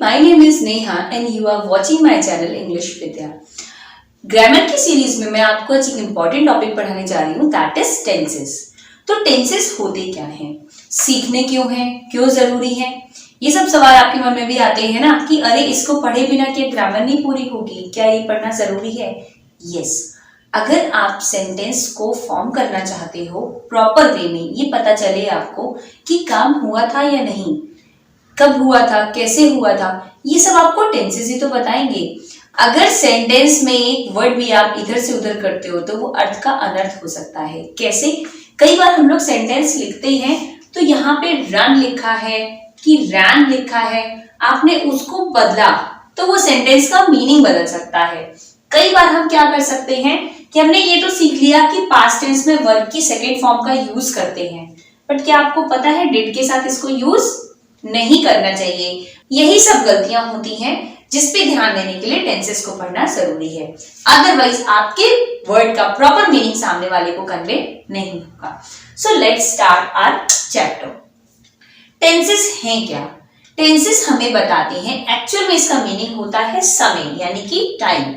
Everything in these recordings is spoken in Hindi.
my name is Neha and you are watching my channel English Vidya. Grammar की सीरीज में मैं आपको आज एक इम्पॉर्टेंट टॉपिक पढ़ाने जा रही हूँ, दैट इज टेंसेस। तो टेंसेस होते क्या हैं, सीखने क्यों हैं, क्यों जरूरी है, ये सब सवाल आपके मन में भी आते हैं ना कि अरे इसको पढ़े बिना क्या ग्रामर नहीं पूरी होगी, क्या ये पढ़ना जरूरी है। यस, अगर आप सेंटेंस को फॉर्म करना चाहते हो प्रॉपर वे में, ये पता चले आपको कि काम हुआ था या नहीं, कब हुआ था, कैसे हुआ था, ये सब आपको टेंसेस ही तो बताएंगे। अगर सेंटेंस में एक वर्ड भी आप इधर से उधर करते हो तो वो अर्थ का अनर्थ हो सकता है। कैसे? कई बार हम लोग सेंटेंस लिखते हैं तो यहाँ पे रन लिखा है कि रैन लिखा है, आपने उसको बदला तो वो सेंटेंस का मीनिंग बदल सकता है। कई बार हम क्या कर सकते हैं कि हमने ये तो सीख लिया कि पास्ट टेंस में वर्ब की सेकेंड फॉर्म का यूज करते हैं, बट क्या आपको पता है डिड के साथ इसको यूज नहीं करना चाहिए। यही सब गलतियां होती हैं जिस पे ध्यान देने के लिए टेंसेस को पढ़ना जरूरी है, अदरवाइज आपके वर्ड का प्रॉपर मीनिंग सामने वाले को कन्वे नहीं होगा। So let's start our chapter. Tenses हैं क्या? टेंसेस हमें बताते हैं, एक्चुअल में इसका मीनिंग होता है समय यानी कि टाइम।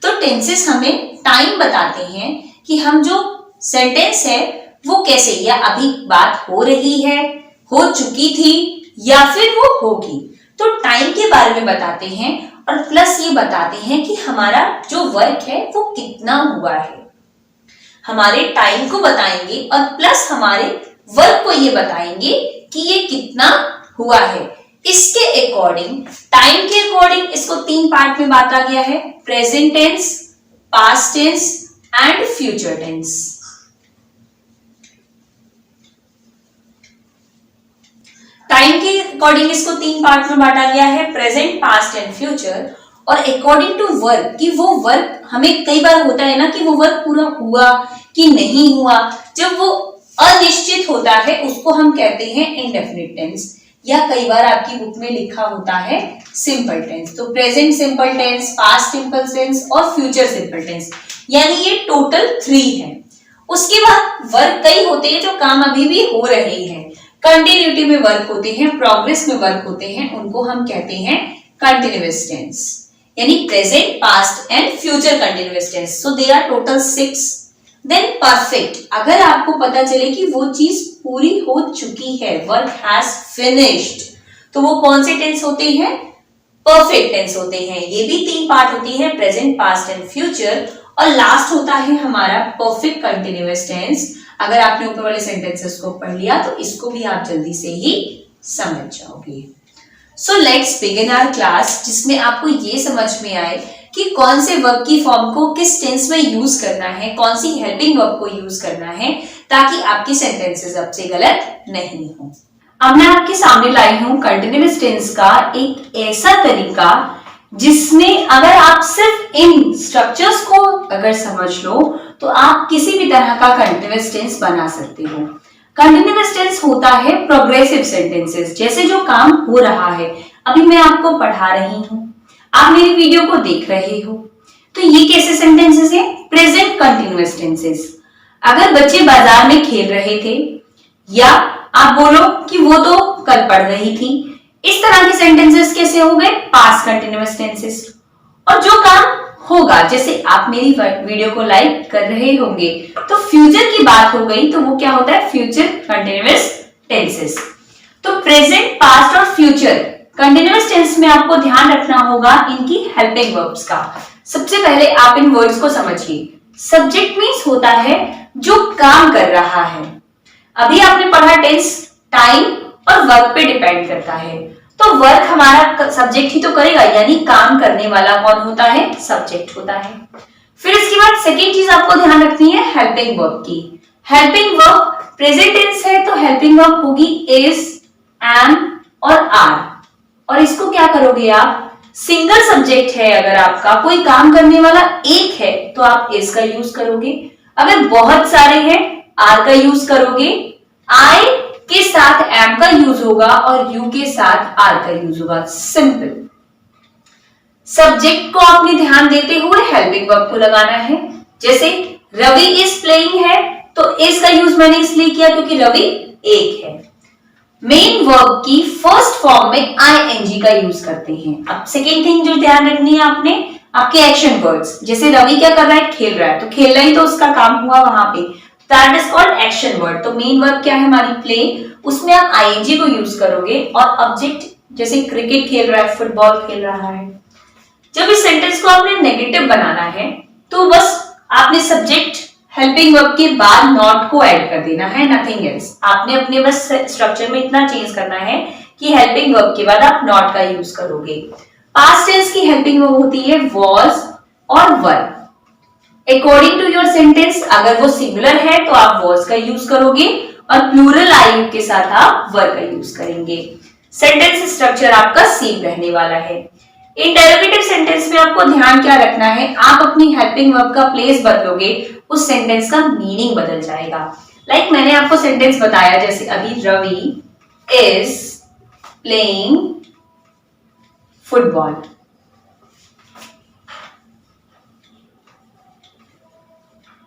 तो टेंसेस हमें टाइम बताते हैं कि हम जो सेंटेंस है वो कैसे, या अभी बात हो रही है, हो चुकी थी या फिर वो होगी। तो टाइम के बारे में बताते हैं और प्लस ये बताते हैं कि हमारा जो वर्क है वो कितना हुआ है। हमारे टाइम को बताएंगे और प्लस हमारे वर्क को ये बताएंगे कि ये कितना हुआ है। इसके अकॉर्डिंग, टाइम के अकॉर्डिंग इसको तीन पार्ट में बांटा गया है, present tense, past tense and future tense. Time के अकॉर्डिंग इसको तीन पार्ट में बांटा गया है, प्रेजेंट, पास्ट एंड फ्यूचर। और अकॉर्डिंग टू वर्क, कि वो वर्क हमें कई बार होता है ना कि वो वर्क पूरा हुआ कि नहीं हुआ, जब वो अनिश्चित होता है उसको हम कहते हैं इंडेफिनिट टेंस, या कई बार आपकी बुक में लिखा होता है सिंपल टेंस। तो present simple tense, past simple tense और फ्यूचर सिंपल टेंस, यानी ये टोटल 3 है। उसके बाद वर्क कई होते हैं जो काम अभी भी हो रहे हैं, कंटिन्यूटी में वर्क होते हैं, प्रोग्रेस में वर्क होते हैं, उनको हम कहते हैं कंटिन्यूअस टेंस, यानी present, past and future continuous tense. So they are total 6। Then perfect, अगर आपको पता चले कि वो चीज पूरी हो चुकी है, वर्क हैज फिनिश्ड, तो वो कौन से टेंस होते हैं? परफेक्ट टेंस होते हैं। ये भी 3 पार्ट होती है, प्रेजेंट, पास्ट एंड फ्यूचर। और लास्ट होता है हमारा परफेक्ट कंटिन्यूअस टेंस। अगर आपने ऊपर वाले सेंटेंसेस को पढ़ लिया तो इसको भी आप जल्दी से ही समझ जाओगे। So let's begin our class, जिसमें आपको ये समझ में आए कि कौन से वर्ब की फॉर्म को किस टेंस में यूज करना है, कौन सी हेल्पिंग वर्ब को यूज करना है, ताकि आपकी सेंटेंसेस आपसे गलत नहीं हो। अब मैं आपके सामने लाई हूं कंटिन्यूअस टेंस का एक ऐसा तरीका जिसमें अगर आप सिर्फ इन स्ट्रक्चर्स को अगर समझ लो तो आप किसी भी तरह का कंटिन्यूअस टेंस बना सकते हो। कंटिन्यूअस टेंस होता है प्रोग्रेसिव सेंटेंसेस, जैसे जो काम हो रहा है, अभी मैं आपको पढ़ा रही हूं, आप मेरी वीडियो को देख रहे हो, तो ये कैसे सेंटेंसेस हैं? Present continuous tenses. अगर बच्चे बाजार में खेल रहे थे, या आप बोलो कि वो तो कल पढ़ रही थी, इस तरह के सेंटेंसेस कैसे हो गए? Past continuous tenses. और जो काम होगा, जैसे आप मेरी वीडियो को लाइक कर रहे होंगे तो फ्यूचर की बात हो गई, तो वो क्या होता है? Future continuous tenses. तो प्रेजेंट, पास्ट और फ्यूचर कंटिन्यूअस टेंस में आपको ध्यान रखना होगा इनकी हेल्पिंग वर्ब्स का। सबसे पहले आप इन वर्ड्स को समझिए। सब्जेक्ट मीन्स होता है जो काम कर रहा है। अभी आपने पढ़ा टेंस टाइम और वर्क पे डिपेंड करता है, तो वर्क हमारा सब्जेक्ट ही तो करेगा, यानी काम करने वाला कौन होता है? सब्जेक्ट होता है। फिर इसके बाद सेकेंड चीज आपको ध्यान रखनी है हेल्पिंग वर्ब की। हेल्पिंग वर्ब प्रेजेंट टेंस है तो हेल्पिंग वर्ब होगी इज, एम और आर। और इसको क्या करोगे आप? सिंगल सब्जेक्ट है, अगर आपका कोई काम करने वाला एक है तो आप इज का यूज करोगे, अगर बहुत सारे हैं आर का यूज करोगे, आई के साथ एम का यूज होगा और यू के साथ आर का यूज होगा। सिंपल। सब्जेक्ट को आपने ध्यान देते हुए हेल्पिंग वर्ब को लगाना है। जैसे रवि इज प्लेइंग है तो इज का यूज मैंने इसलिए किया क्योंकि रवि एक है। मेन वर्ब की फर्स्ट फॉर्म में आईएनजी का यूज करते हैं। अब सेकेंड थिंग जो ध्यान रखनी है आपने, आपके एक्शन वर्ड्स, जैसे रवि क्या कर रहा है, खेल रहा है, तो खेलना ही तो उसका काम हुआ वहां पे, that is called action word. तो मेन वर्ब क्या है हमारी प्ले, उसमें आप आईएनजी को यूज करोगे, और ऑब्जेक्ट जैसे क्रिकेट खेल रहा है, फुटबॉल खेल रहा है। जब इस सेंटेंस को आपने नेगेटिव बनाना है तो बस आपने सब्जेक्ट हेल्पिंग वर्ब के बाद नॉट को ऐड कर देना है, नथिंग एल्स। आपने अपने बस स्ट्रक्चर में इतना चेंज करना है कि हेल्पिंग वर्ब के बाद आप नॉट का यूज करोगे। पास्ट टेंस की हेल्पिंग वर्ब होती है वॉज और वर। अकॉर्डिंग टू योर सेंटेंस, अगर वो सिंगुलर है तो आप वॉज का यूज करोगे, और प्लूरल आई के साथ आप वर का यूज करेंगे। सेंटेंस स्ट्रक्चर आपका सेम रहने वाला है। इंटरोगेटिव सेंटेंस में आपको ध्यान क्या रखना है, आप अपनी हेल्पिंग वर्ब का प्लेस बदलोगे, उस सेंटेंस का मीनिंग बदल जाएगा। लाइक मैंने आपको सेंटेंस बताया, जैसे अभी रवि इज प्लेइंग फुटबॉल।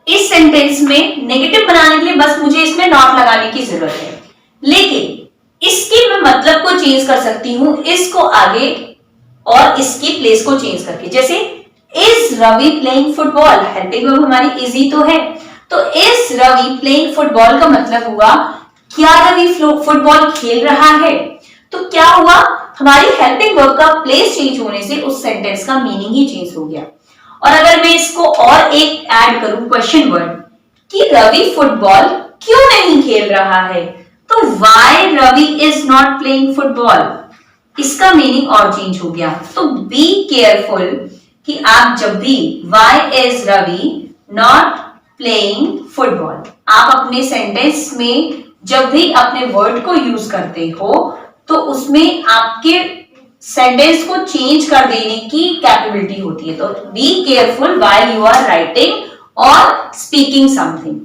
इस सेंटेंस में नेगेटिव बनाने के लिए बस मुझे इसमें नॉट लगाने की जरूरत है, लेकिन इसके मैं मतलब को चेंज कर सकती हूं, इसको आगे और इसकी प्लेस को चेंज करके। जैसे is Ravi playing football, helping verb हमारी इज ही तो है, तो इज रवि प्लेइंग फुटबॉल का मतलब हुआ क्या रवि फुटबॉल खेल रहा है। तो क्या हुआ, हमारी हेल्पिंग वर्ब का प्लेस चेंज होने से उस सेंटेंस का मीनिंग ही चेंज हो गया। और अगर मैं इसको और एक ऐड करूं क्वेश्चन वर्ड कि रवि फुटबॉल क्यों नहीं खेल रहा है, तो why Ravi is not playing football, इसका मीनिंग और चेंज हो गया। तो बी केयरफुल कि आप जब भी why is Ravi not playing football, आप अपने सेंटेंस में जब भी अपने वर्ड को यूज करते हो तो उसमें आपके सेंटेंस को चेंज कर देने की कैपेबिलिटी होती है। तो be careful while you are writing और स्पीकिंग समथिंग।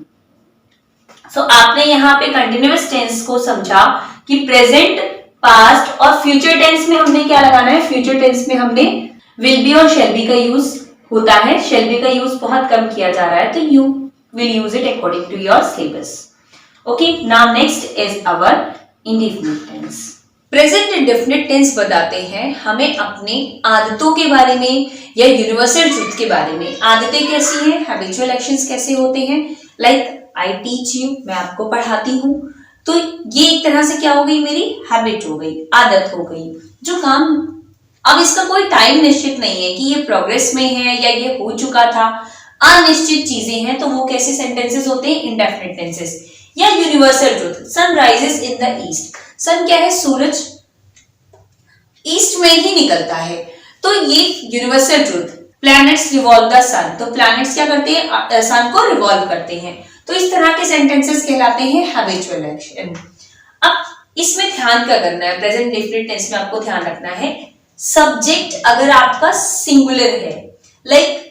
सो आपने यहाँ पे कंटिन्यूअस टेंस को समझा कि प्रेजेंट, पास्ट और फ्यूचर टेंस में हमने क्या लगाना है। फ्यूचर टेंस में हमने विल बी और शैल बी का यूज होता है, शैल बी का यूज बहुत कम किया जा रहा है, तो you will use it according to your syllabus. Okay, now next is our indefinite tense. Present indefinite tense बताते हैं हमें अपनी आदतों के बारे में या यूनिवर्सल ट्रूथ के बारे में। आदतें कैसी हैं, हैबिचुअल एक्शंस कैसे होते हैं, लाइक आई टीच यू, मैं आपको पढ़ाती हूँ, तो ये एक तरह से क्या हो गई, मेरी हैबिट हो गई, आदत हो गई, जो काम अब इसका कोई टाइम निश्चित नहीं है कि ये प्रोग्रेस में है या ये हो चुका था, अनिश्चित चीजें हैं, तो वो कैसे सेंटेंसेस होते हैं, इंडेफिनिट टेंसेस। या universal truth, sun rises in the east, sun क्या है, सूरज ईस्ट में ही निकलता है, तो ये universal truth. Planets revolve the sun, तो प्लैनेट्स क्या करते हैं, सन को रिवॉल्व करते हैं, तो इस तरह के सेंटेंसेस कहलाते हैं हैबिचुअल एक्शन। अब इसमें ध्यान क्या करना है, प्रेजेंट इंडेफिनिट टेंस में आपको ध्यान रखना है, सब्जेक्ट अगर आपका सिंगुलर है, लाइक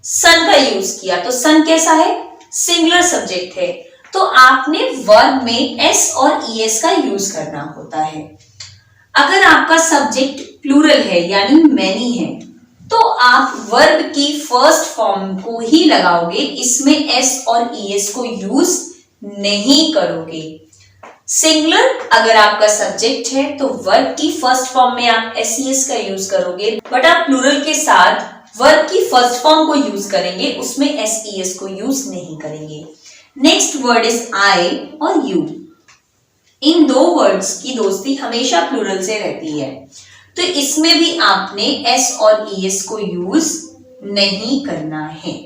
सन का यूज किया, तो सन कैसा है, सिंगुलर सब्जेक्ट है, तो आपने वर्ब में एस और ईएस का यूज करना होता है। अगर आपका सब्जेक्ट प्लूरल है यानी मैनी है, तो आप वर्ब की फर्स्ट फॉर्म को ही लगाओगे, इसमें एस और ईएस को यूज नहीं करोगे। सिंगुलर अगर आपका सब्जेक्ट है तो वर्ब की फर्स्ट फॉर्म में आप एसईएस का यूज करोगे, बट आप प्लूरल के साथ वर्ब की फर्स्ट फॉर्म को यूज करेंगे, उसमें एसईएस को यूज नहीं करेंगे। नेक्स्ट वर्ड इज आई और यू। इन दो वर्ड्स की दोस्ती हमेशा प्लूरल से रहती है, तो इसमें भी आपने एस और ईएस को यूज नहीं करना है।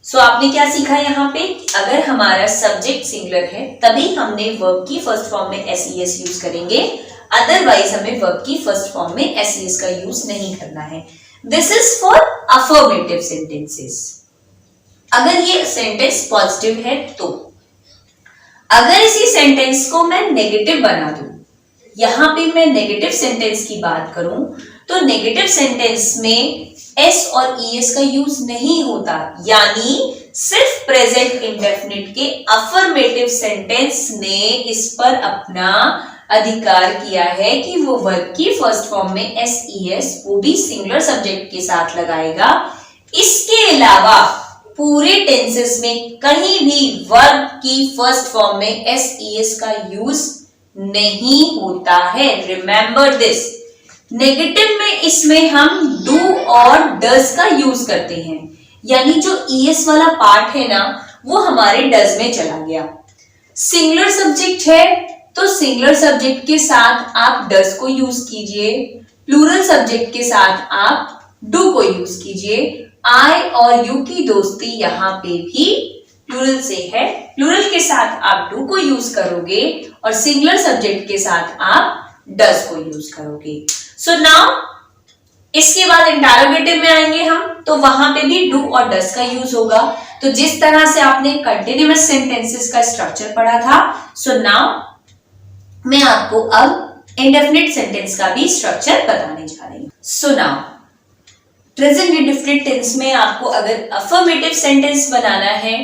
सो आपने क्या सीखा यहाँ पे, अगर हमारा सब्जेक्ट सिंगुलर है तभी हमने वर्ब की फर्स्ट फॉर्म में एसईएस यूज करेंगे, अदरवाइज हमें वर्ब की फर्स्ट फॉर्म में एसईएस का यूज नहीं करना है। This is for affirmative sentences. अगर ये सेंटेंस पॉजिटिव है तो, अगर इसी सेंटेंस को मैं नेगेटिव बना दूं, यहां पे मैं नेगेटिव सेंटेंस की बात करूं, तो नेगेटिव सेंटेंस में एस और ईएस का यूज नहीं होता, यानी सिर्फ प्रेजेंट इंडेफिनिट के अफर्मेटिव सेंटेंस ने इस पर अपना अधिकार किया है कि वो वर्ब की फर्स्ट फॉर्म में एस ईएस, वो भी सिंगुलर सब्जेक्ट के साथ लगाएगा। इसके अलावा पूरे टेंसेस में कहीं भी वर्ब की फर्स्ट फॉर्म में एस ईएस का यूज नहीं होता है। Remember this. नेगेटिव में इसमें हम डू और डज का यूज करते हैं, यानी जो ईएस वाला पार्ट है ना वो हमारे डज में चला गया। सिंगुलर सब्जेक्ट है तो सिंगुलर सब्जेक्ट के साथ आप डज को यूज कीजिए, प्लूरल सब्जेक्ट के साथ आप डू को यूज कीजिए। आई और यू की दोस्ती यहाँ पे भी प्लूरल से है, प्लूरल के साथ आप डू को यूज करोगे और सिंगुलर सब्जेक्ट के साथ आप डज को यूज करोगे। सो नाउ इसके बाद इंटरोगेटिव में आएंगे हम, तो वहां पे भी डू और डज का यूज होगा। तो जिस तरह से आपने कंटिन्यूअस सेंटेंसेस का स्ट्रक्चर पढ़ा था, सो नाउ मैं आपको अब इंडेफिनिट सेंटेंस का भी स्ट्रक्चर बताने जा रही हूं। So now present indefinite tense में आपको अगर अफर्मेटिव सेंटेंस बनाना है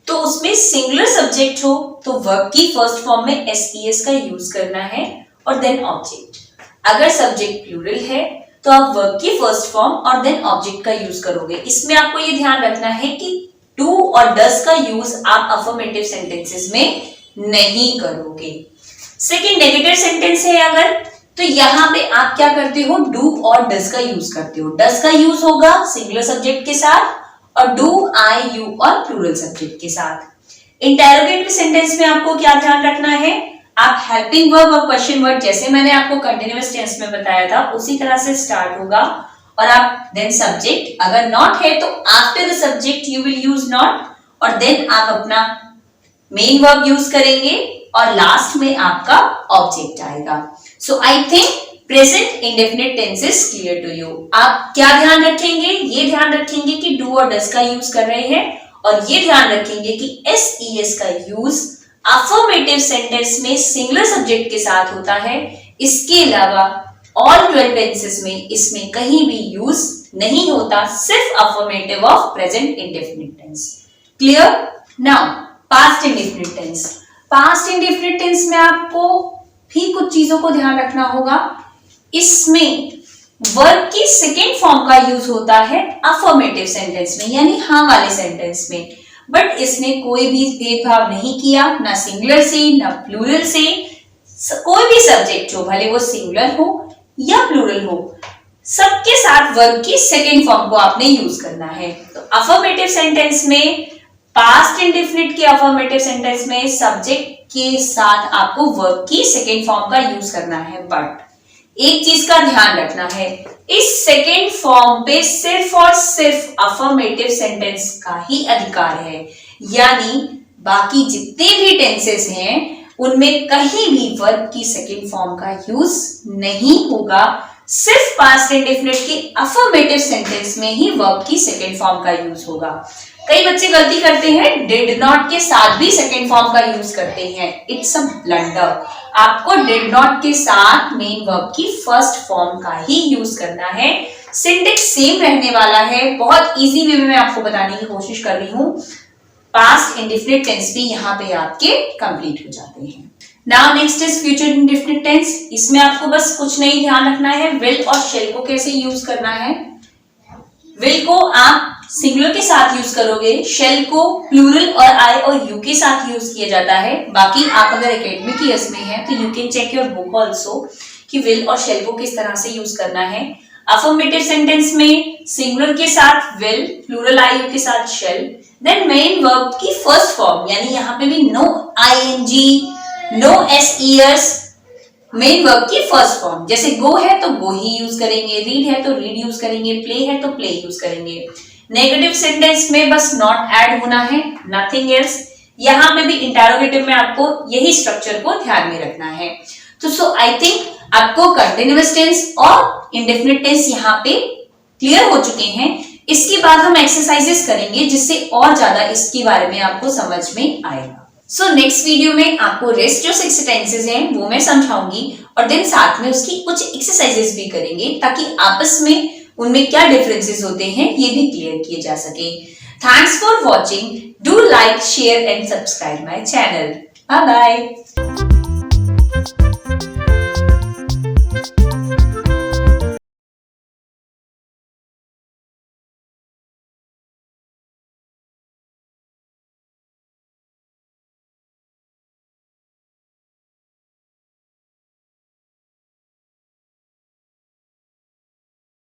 तो उसमें सिंगुलर सब्जेक्ट हो तो वर्ब की फर्स्ट फॉर्म में एस का यूज करना है और देन ऑब्जेक्ट। अगर सब्जेक्ट प्लूरल है तो आप वर्ब की फर्स्ट फॉर्म और देन ऑब्जेक्ट का यूज करोगे। इसमें आपको ये ध्यान रखना है कि डू और डज का यूज आप अफर्मेटिव सेंटेंसेस में नहीं करोगे। सेकंड नेगेटिव सेंटेंस है अगर, तो यहां पे आप क्या करते हो, डू और डज का यूज करते हो। डज का यूज होगा सिंगुलर सब्जेक्ट के साथ और डू आई यू और प्लूरल सब्जेक्ट के साथ। इंटरोगेटिव सेंटेंस में आपको क्या ध्यान रखना है, आप हेल्पिंग वर्ब और क्वेश्चन वर्ड जैसे मैंने आपको कंटिन्यूअस टेंस में बताया था उसी तरह से स्टार्ट होगा और आप देन सब्जेक्ट, अगर नॉट है तो after the subject you will use not और देन आप अपना मेन वर्ब यूज करेंगे और लास्ट में आपका ऑब्जेक्ट आएगा। So I think present indefinite tense is clear to you. आप क्या ध्यान रखेंगे, ये ध्यान रखेंगे कि डू और डज का यूज कर रहे हैं और ये ध्यान रखेंगे कि एस का यूज अफर्मेटिव सेंटेंस में सिंगुलर सब्जेक्ट के साथ होता है। इसके अलावा ऑल 12 टेंसेस में इसमें कहीं भी यूज नहीं होता, सिर्फ affirmative of present indefinite tense. Clear? Now past indefinite tense. Past indefinite tense में आपको भी कुछ चीजों को ध्यान रखना होगा। इसमें वर्ब की सेकेंड फॉर्म का यूज होता है अफर्मेटिव सेंटेंस में, यानी हाँ वाले सेंटेंस में, बट इसने कोई भी भेदभाव नहीं किया, ना सिंगुलर से ना प्लूरल से। कोई भी सब्जेक्ट हो, भले वो सिंगुलर हो या प्लूरल हो, सबके साथ वर्ब की सेकेंड फॉर्म को आपने यूज करना है। तो अफर्मेटिव सेंटेंस में, पास्ट इंडेफिनिट के अफर्मेटिव सेंटेंस में सब्जेक्ट के साथ आपको वर्ब की सेकेंड फॉर्म का यूज करना है। बट एक चीज का ध्यान रखना है, इस सेकेंड फॉर्म पे सिर्फ और सिर्फ अफर्मेटिव सेंटेंस का ही अधिकार है, यानी बाकी जितने भी टेंसेस हैं उनमें कहीं भी वर्ब की सेकेंड फॉर्म का यूज नहीं होगा। सिर्फ पास्ट इंडेफिनिट के अफर्मेटिव सेंटेंस में ही वर्ब की सेकेंड फॉर्म का यूज होगा। कई बच्चे गलती करते हैं, डिड नॉट के साथ भी सेकेंड फॉर्म का यूज करते हैं। It's a blunder. आपको डिड नॉट के साथ मेन वर्ब की फर्स्ट फॉर्म का ही यूज करना है। सिंटेक्स सेम रहने वाला है, बहुत इजी वे में मैं आपको बताने की कोशिश कर रही हूँ। पास्ट इंडेफिनिट टेंस भी यहाँ पे आपके कंप्लीट हो जाते हैं। Now next is future indefinite tense. इसमें आपको बस कुछ नहीं ध्यान रखना है, विल और शेल को कैसे यूज करना है। विल को आप सिंगुलर के साथ यूज करोगे, शेल को प्लूरल और आई और यू के साथ यूज किया जाता है। बाकी आप अगर एकेडमिक ईयर्स में हैं तो you can check your book also कि विल और शेल को किस तरह से यूज करना है। अफर्मेटिव सेंटेंस में सिंगुलर के साथ विल, प्लूरल आई यू के साथ शेल, देन मेन वर्ब की फर्स्ट फॉर्म, यानी यहाँ पे भी no ING, no SES, main verb की फर्स्ट फॉर्म। जैसे गो है तो गो ही यूज करेंगे, रीड है तो रीड यूज करेंगे, प्ले है तो प्ले यूज करेंगे। नेगेटिव सेंटेंस में बस नॉट ऐड होना है, नथिंग एल्स। यहां पे भी इंटरोगेटिव में आपको यही स्ट्रक्चर को ध्यान में रखना है। तो सो आई थिंक आपको कंटिन्यूअस टेंस और इंडेफिनिट टेंस यहाँ पे क्लियर हो चुके हैं। इसके बाद हम एक्सरसाइजेस करेंगे जिससे और ज्यादा इसके बारे में आपको समझ में आएगा। सो नेक्स्ट वीडियो में आपको रेस्ट जो 6 टेंसेस हैं वो मैं समझाऊंगी और देन साथ में उसकी कुछ एक्सरसाइजेस भी करेंगे ताकि आपस में उनमें क्या डिफरेंसेस होते हैं ये भी क्लियर किए जा सके। Thanks for watching. Do like, share and subscribe my channel. Bye bye.